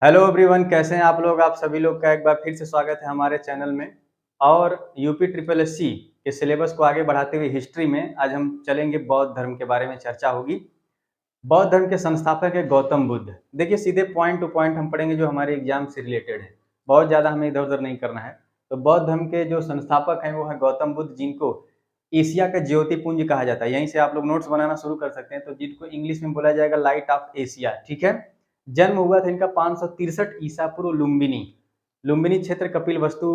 Hello everyone, कैसे हैं आप लोग। आप सभी लोग का एक बार फिर से स्वागत है हमारे चैनल में। और यूपी ट्रिपल एस सी के सिलेबस को आगे बढ़ाते हुए हिस्ट्री में आज हम चलेंगे। बौद्ध धर्म के बारे में चर्चा होगी। बौद्ध धर्म के संस्थापक है गौतम बुद्ध। देखिए, सीधे पॉइंट टू पॉइंट हम पढ़ेंगे जो हमारे एग्जाम से रिलेटेड है। बहुत ज़्यादा हमें इधर उधर नहीं करना है। तो बौद्ध धर्म के जो संस्थापक हैं वो है गौतम बुद्ध, जिनको एशिया का ज्योतिपुंज कहा जाता है। यहीं से आप लोग नोट्स बनाना शुरू कर सकते हैं। तो जिनको इंग्लिश में बोला जाएगा लाइट ऑफ एशिया, ठीक है। जन्म हुआ था इनका 563 ईसा पूर्व लुम्बिनी। लुम्बिनी क्षेत्र कपिल वस्तु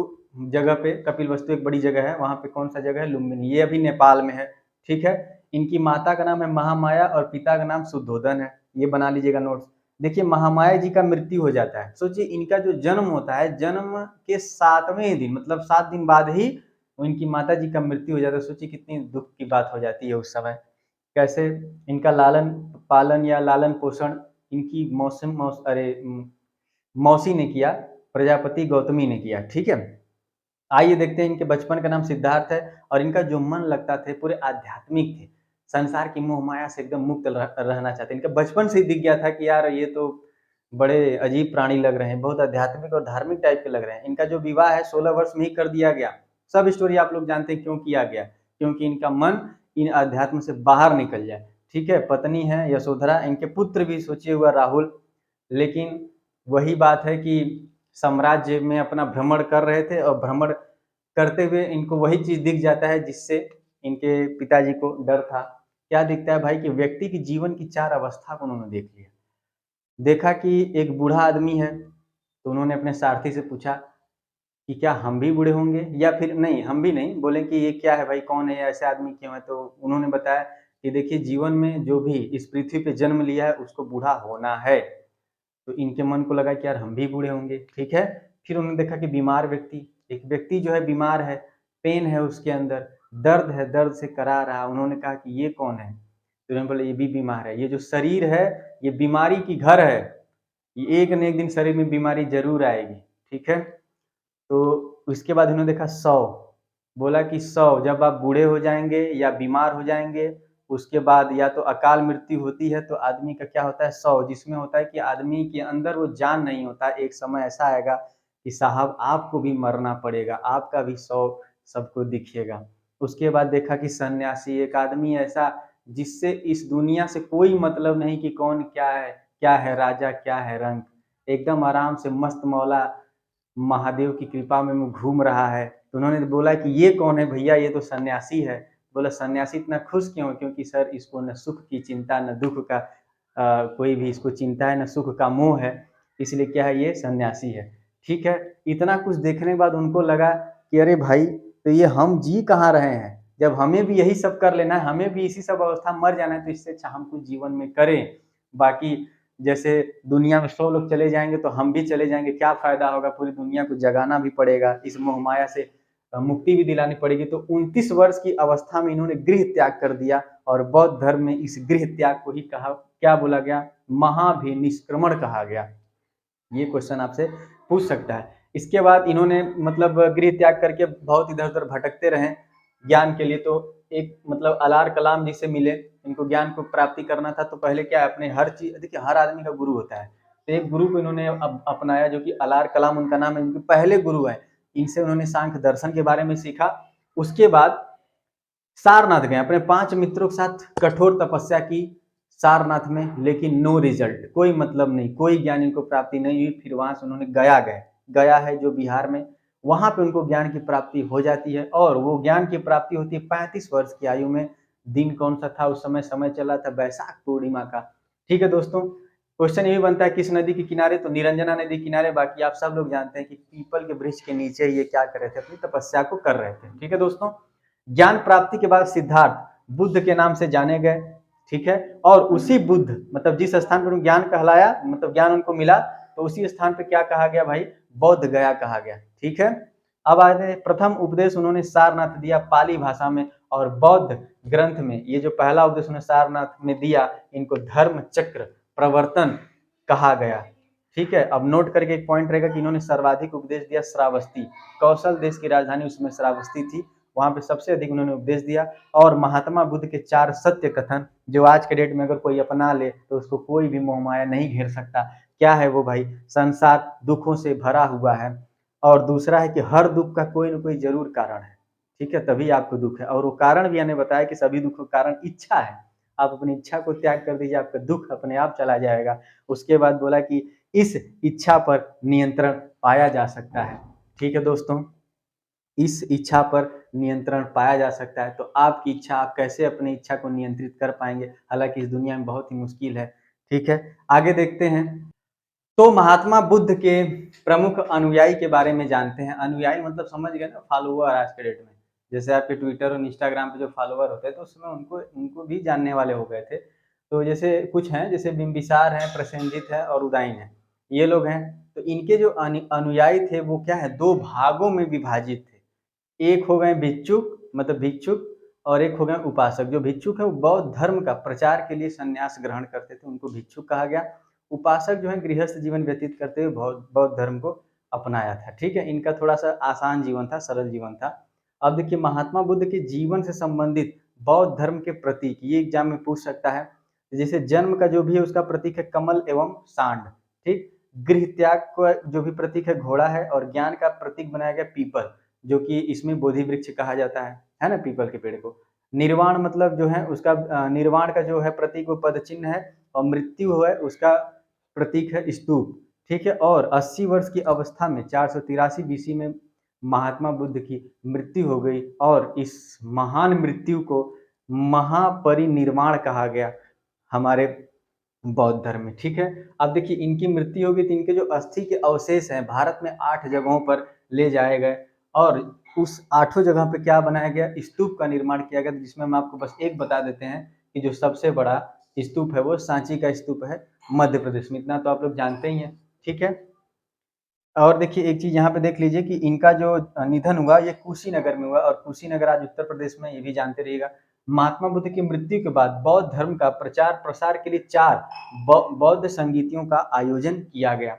जगह पे, कपिल वस्तु एक बड़ी जगह है, वहां पे कौन सा जगह है, लुम्बिनी। ये अभी नेपाल में है, ठीक है। इनकी माता का नाम है महामाया और पिता का नाम शुद्धोधन है। ये बना लीजिएगा नोट्स। देखिए, महामाया जी का मृत्यु हो जाता है। सोचिए, इनका जो जन्म होता है, जन्म के 7वें दिन मतलब 7 दिन बाद ही इनकी माता जी का मृत्यु हो जाता है। सोचिए कितनी दुख की बात हो जाती है उस समय। कैसे इनका लालन पालन या लालन पोषण इनकी मौसी ने किया, प्रजापति गौतमी ने किया, ठीक है। आइए देखते हैं। इनके बचपन का नाम सिद्धार्थ है और इनका जो मन लगता थे पूरे आध्यात्मिक थे। संसार की मोह माया से एकदम मुक्त रहना चाहते। इनका बचपन से ही दिख गया था कि यार ये तो बड़े अजीब प्राणी लग रहे हैं, बहुत आध्यात्मिक और धार्मिक टाइप के लग रहे हैं। इनका जो विवाह है 16 वर्ष में ही कर दिया गया। सब स्टोरी आप लोग जानते हैं क्यों किया गया, क्योंकि इनका मन इन अध्यात्म से बाहर निकल जाए, ठीक है। पत्नी है यशोधरा, इनके पुत्र भी सोचिए हुआ राहुल। लेकिन वही बात है कि साम्राज्य में अपना भ्रमण कर रहे थे और भ्रमण करते हुए इनको वही चीज दिख जाता है जिससे इनके पिताजी को डर था। क्या दिखता है भाई कि व्यक्ति की जीवन की 4 अवस्था को उन्होंने देख लिया। देखा कि एक बूढ़ा आदमी है, तो उन्होंने अपने सारथी से पूछा कि क्या हम भी बूढ़े होंगे, या फिर नहीं, हम भी नहीं, बोले कि ये क्या है भाई, कौन है, ऐसे आदमी क्यों है। तो उन्होंने बताया कि देखिए, जीवन में जो भी इस पृथ्वी पे जन्म लिया है उसको बूढ़ा होना है। तो इनके मन को लगा कि यार हम भी बूढ़े होंगे, ठीक है। फिर उन्होंने देखा कि बीमार व्यक्ति, एक व्यक्ति जो है बीमार है, पेन है उसके अंदर, दर्द है, दर्द से करा रहा। उन्होंने कहा कि ये कौन है, तो उन्होंने बोले ये भी बीमार है। ये जो शरीर है ये बीमारी की घर है, ये एक न एक दिन शरीर में बीमारी जरूर आएगी, ठीक है। तो उसके बाद उन्होंने देखा 100, बोला कि 100 जब आप बूढ़े हो जाएंगे या बीमार हो जाएंगे, उसके बाद या तो अकाल मृत्यु होती है, तो आदमी का क्या होता है 100, जिसमें होता है कि आदमी के अंदर वो जान नहीं होता। एक समय ऐसा आएगा कि साहब आपको भी मरना पड़ेगा, आपका भी 100 सबको दिखेगा। उसके बाद देखा कि सन्यासी, एक आदमी ऐसा जिससे इस दुनिया से कोई मतलब नहीं कि कौन क्या है राजा, क्या है रंग, एकदम आराम से मस्त मौला महादेव की कृपा में वो घूम रहा है। तो उन्होंने बोला कि ये कौन है भैया, ये तो सन्यासी है। बोला सन्यासी इतना खुश क्यों, क्योंकि सर इसको न सुख की चिंता न दुख का कोई भी इसको चिंता है, न सुख का मोह है, इसलिए क्या है ये सन्यासी है, ठीक है। इतना कुछ देखने के बाद उनको लगा कि अरे भाई, तो ये हम जी कहाँ रहे हैं, जब हमें भी यही सब कर लेना है, हमें भी इसी सब अवस्था मर जाना है, तो इससे अच्छा हम कुछ जीवन में करें। बाकी जैसे दुनिया में 100 लोग चले जाएंगे तो हम भी चले जाएंगे, क्या फायदा होगा, पूरी दुनिया को जगाना भी पड़ेगा, इस मोहमाया से मुक्ति भी दिलानी पड़ेगी। तो 29 वर्ष की अवस्था में इन्होंने गृह त्याग कर दिया। और बौद्ध धर्म में इस गृह त्याग को ही कहा, क्या बोला गया, महाभिनिष्क्रमण कहा गया। ये क्वेश्चन आपसे पूछ सकता है। इसके बाद इन्होंने मतलब गृह त्याग करके बहुत इधर उधर भटकते रहे ज्ञान के लिए। तो एक मतलब अलार कलाम जी से मिले, इनको ज्ञान को प्राप्ति करना था। तो पहले क्या है, अपने हर चीज, देखिए हर आदमी का गुरु होता है, तो एक गुरु को इन्होंने अपनाया जो कि अलार कलाम उनका नाम है, इनके पहले गुरु है। इनसे उन्होंने सांख्य दर्शन के बारे में सीखा। उसके बाद सारनाथ गए, अपने 5 मित्रों के साथ कठोर तपस्या की सारनाथ में, लेकिन नो रिजल्ट, कोई मतलब नहीं, कोई ज्ञान इनको प्राप्ति नहीं हुई। फिर वहां से उन्होंने गया गए, गया है जो बिहार में, वहां पे उनको ज्ञान की प्राप्ति हो जाती है। और वो ज्ञान की प्राप्ति होती है 35 वर्ष की आयु में। दिन कौन सा था उस समय, समय चला था वैशाख पूर्णिमा का, ठीक है दोस्तों। क्वेश्चन ये भी बनता है किस नदी के किनारे, तो निरंजना नदी किनारे। बाकी आप सब लोग जानते हैं कि पीपल के वृक्ष के नीचे ये क्या कर रहे थे, अपनी तपस्या को कर रहे थे, ठीक है दोस्तों। ज्ञान प्राप्ति के बाद सिद्धार्थ बुद्ध के नाम से जाने गए, ठीक है। और उसी बुद्ध मतलब जिस स्थान पर ज्ञान कहलाया, मतलब ज्ञान उनको मिला, तो उसी स्थान पर क्या कहा गया भाई, बौद्ध गया कहा गया, ठीक है। अब आते प्रथम उपदेश उन्होंने सारनाथ दिया पाली भाषा में, और बौद्ध ग्रंथ में ये जो पहला उपदेश उन्होंने सारनाथ में दिया, इनको धर्म चक्र प्रवर्तन कहा गया, ठीक है। अब नोट करके एक पॉइंट रहेगा कि इन्होंने सर्वाधिक उपदेश दिया श्रावस्ती, कौशल देश की राजधानी उसमें श्रावस्ती थी, वहां पे सबसे अधिक उन्होंने उपदेश दिया। और महात्मा बुद्ध के 4 सत्य कथन, जो आज के डेट में अगर कोई अपना ले तो उसको कोई भी मोहमाया नहीं घेर सकता। क्या है वो भाई? संसार दुखों से भरा हुआ है और दूसरा है कि हर दुख का कोई न कोई ज़रूर कारण है, ठीक है? तभी आपको दुःख है और वो कारण भी मैंने बताया कि सभी दुःख का कारण इच्छा है। आप अपनी इच्छा को त्याग कर दीजिए, आपका दुःख अपने आप चला जाएगा। उसके बाद बोला कि इस इच्छा पर नियंत्रण पाया जा सकता है। ठीक है दोस्तों? इस इच्छा पर नियंत्रण पाया जा सकता है, तो आपकी इच्छा आप कैसे अपनी इच्छा को नियंत्रित कर पाएँगे? हालाँकि इस दुनिया में बहुत ही मुश्किल है, ठीक है? आगे देखते हैं, तो महात्मा बुद्ध के प्रमुख अनुयायी के बारे में जानते हैं। अनुयायी मतलब समझ गए ना, फॉलोवर आज के डेट में। जैसे आपके ट्विटर और इंस्टाग्राम पे जो फॉलोवर होते हैं, तो उसमें उनको उनको भी जानने वाले हो गए थे। तो जैसे कुछ हैं, जैसे बिंबिसार हैं, प्रसेनजित हैं और उदयन हैं, ये लोग हैं। तो इनके जो अनुयायी थे, वो क्या है, 2 भागों में विभाजित थे। एक हो गए भिक्षुक मतलब भिक्षुक और एक हो गए उपासक। जो भिक्षुक है वो बौद्ध धर्म का प्रचार के लिए संन्यास ग्रहण करते थे, उनको भिक्षुक कहा गया। उपासक जो है गृहस्थ जीवन व्यतीत करते हुए बौद्ध बौद्ध धर्म को अपनाया था, ठीक है? इनका थोड़ा-सा आसान जीवन था, सरल जीवन था। अब देखिए महात्मा बुद्ध के जीवन से संबंधित बौद्ध धर्म के प्रतीक, ये एग्ज़ाम में पूछ सकता है। जैसे जन्म का जो भी है उसका प्रतीक है कमल एवं सांड, ठीक? गृह त्याग का जो भी प्रतीक है घोड़ा है और ज्ञान का प्रतीक बनाया गया पीपल। जो कि इसमें बोधि वृक्ष कहा जाता है ना, पीपल के पेड़ को। निर्वाण मतलब जो है उसका निर्वाण का जो है प्रतीक वो पद चिन्ह है और मृत्यु है उसका प्रतीक है स्तूप, ठीक है? और 80 वर्ष की अवस्था में 483 बीसी में महात्मा बुद्ध की मृत्यु हो गई और इस महान मृत्यु को महापरिनिर्वाण कहा गया हमारे बौद्ध धर्म में, ठीक है? अब देखिए इनकी मृत्यु हो गई तो इनके जो अस्थि के अवशेष हैं भारत में 8 जगहों पर ले जाए गए और उस 8 जगह पे क्या बनाया गया, स्तूप का निर्माण किया गया, जिसमें हम आपको बस एक बता देते हैं कि जो सबसे बड़ा स्तूप है वो सांची का स्तूप है मध्य प्रदेश में। इतना तो आप लोग जानते ही हैं, ठीक है? और देखिए एक चीज़ यहाँ पे देख लीजिए कि इनका जो निधन हुआ ये कुशीनगर में हुआ और कुशीनगर आज उत्तर प्रदेश में, ये भी जानते रहिएगा। महात्मा बुद्ध की मृत्यु के बाद बौद्ध धर्म का प्रचार प्रसार के लिए 4 बौद्ध संगीतियों का आयोजन किया गया।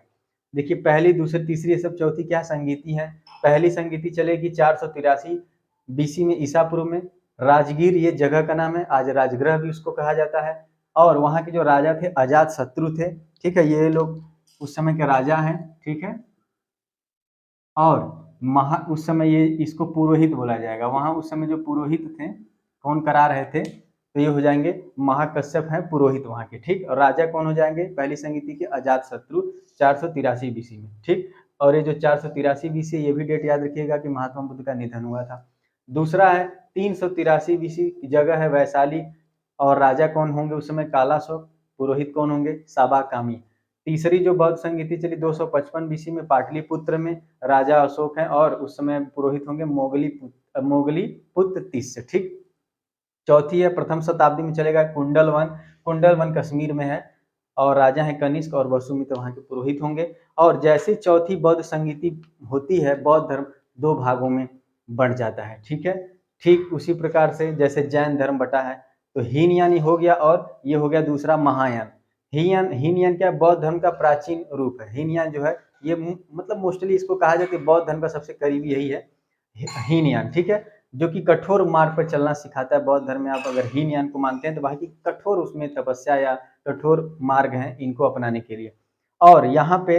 देखिए पहली, दूसरी, तीसरी, ये सब चौथी क्या संगीति है। पहली संगीति चलेगी 483 बीसी में ईसा पूर्व में। राजगीर ये जगह का नाम है, आज राजगृह भी उसको कहा जाता है। और वहाँ के जो राजा थे अजात शत्रु थे, ठीक है? ये लोग उस समय के राजा हैं, ठीक है? और उस समय ये इसको पुरोहित बोला जाएगा। वहाँ उस समय जो पुरोहित थे, कौन करा रहे थे, तो ये हो जाएंगे महाकश्यप हैं पुरोहित वहाँ के, ठीक? और राजा कौन हो जाएंगे पहली संगीति के, अजात शत्रु 483 बीसी में, ठीक? और ये जो 483 बीसी, ये भी डेट याद रखिएगा कि महात्मा बुद्ध का निधन हुआ था। दूसरा है 383 बीसी की जगह है वैशाली और राजा कौन होंगे उस समय, कालाशोक। पुरोहित कौन होंगे, साबाकामी। तीसरी जो बौद्ध संगीति चली 255 बीसी में पाटलिपुत्र में, राजा अशोक हैं और उस समय पुरोहित होंगे मोगली पुत्र तिस्य, ठीक? चौथी है प्रथम शताब्दी में चलेगा कुंडल वन कश्मीर में है और राजा हैं कनिष्क और वसुमित्र वहाँ के पुरोहित होंगे। और जैसे चौथी बौद्ध संगीति होती है, बौद्ध धर्म 2 भागों में बढ़ जाता है, ठीक है? ठीक उसी प्रकार से जैसे जैन धर्म बटा है, तो हीनयानी हो गया और ये हो गया दूसरा महायान। हीनयान क्या, बौद्ध धर्म का प्राचीन रूप है। हीनयान जो है ये मतलब मोस्टली इसको कहा जाता है बौद्ध धर्म का सबसे करीबी यही है, हीनयान, ठीक है? जो कि कठोर मार्ग पर चलना सिखाता है। बौद्ध धर्म में आप अगर हीनयान को मानते हैं तो बाकी कठोर उसमें तपस्या या कठोर मार्ग हैं इनको अपनाने के लिए। और यहाँ पे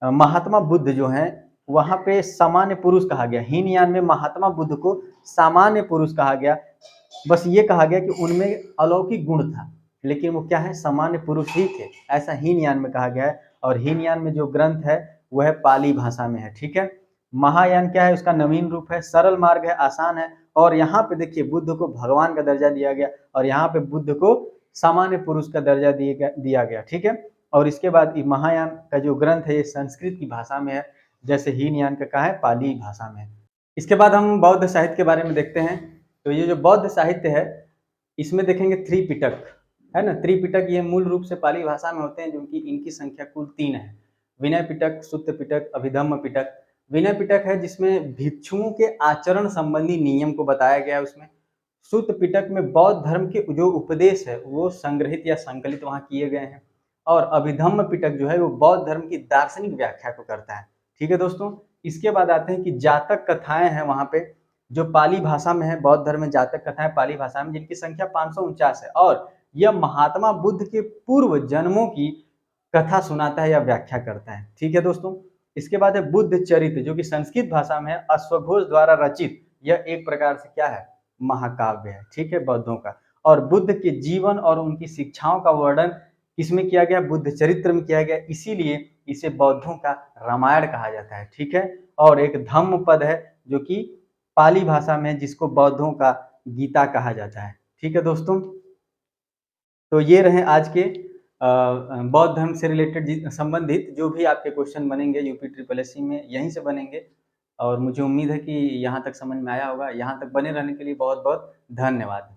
महात्मा बुद्ध जो हैं वहाँ पे सामान्य पुरुष कहा गया। हीनयान में महात्मा बुद्ध को सामान्य पुरुष कहा गया। बस ये कहा गया कि उनमें अलौकिक गुण था, लेकिन वो क्या है, सामान्य पुरुष ही थे, ऐसा हीनयान में कहा गया है। और हीनयान में जो ग्रंथ है वह पाली भाषा में है, ठीक है? महायान क्या है, उसका नवीन रूप है, सरल मार्ग है, आसान है। और यहाँ पे देखिए बुद्ध को भगवान का दर्जा दिया गया और यहाँ पे बुद्ध को सामान्य पुरुष का दर्जा दिया गया, ठीक है? और इसके बाद महायान का जो ग्रंथ है ये संस्कृत की भाषा में है, जैसे हीनयान का कहा है पाली भाषा में है। इसके बाद हम बौद्ध साहित्य के बारे में देखते हैं। तो ये जो बौद्ध साहित्य है इसमें देखेंगे त्रिपिटक है ना, त्रिपिटक ये मूल रूप से पाली भाषा में होते हैं, जो कि इनकी संख्या कुल 3 है। विनय पिटक, सुत्त पिटक, अभिधम्म पिटक। विनय पिटक है जिसमें भिक्षुओं के आचरण संबंधी नियम को बताया गया है उसमें। सुत्त पिटक में बौद्ध धर्म के जो उपदेश है वो संग्रहित या संकलित वहाँ किए गए हैं। और अभिधम्म पिटक जो है वो बौद्ध धर्म की दार्शनिक व्याख्या को करता है, ठीक है दोस्तों? इसके बाद आते हैं कि जातक कथाएं हैं वहाँ पे, जो पाली भाषा में है। बौद्ध धर्म में जातक कथाएं पाली भाषा में, जिनकी संख्या 549 है और यह महात्मा बुद्ध के पूर्व जन्मों की कथा सुनाता है या व्याख्या करता है। ठीक है दोस्तों। इसके बाद है बुद्ध चरित्र, जो कि संस्कृत भाषा में है, अश्वघोष द्वारा रचित। यह एक प्रकार से क्या है, महाकाव्य है। ठीक है, बौद्धों का। और बुद्ध के जीवन और उनकी शिक्षाओं का वर्णन किसमें किया गया, बुद्ध चरित्र में किया गया, इसीलिए इसे बौद्धों का रामायण कहा जाता है। ठीक है। और एक धम्म पद है जो कि पाली भाषा में, जिसको बौद्धों का गीता कहा जाता है। ठीक है दोस्तों। तो ये रहे आज के बौद्ध धर्म से रिलेटेड संबंधित जो भी आपके क्वेश्चन बनेंगे यूपी ट्रिपल एससी में, यहीं से बनेंगे। और मुझे उम्मीद है कि यहाँ तक समझ में आया होगा। यहाँ तक बने रहने के लिए बहुत बहुत धन्यवाद।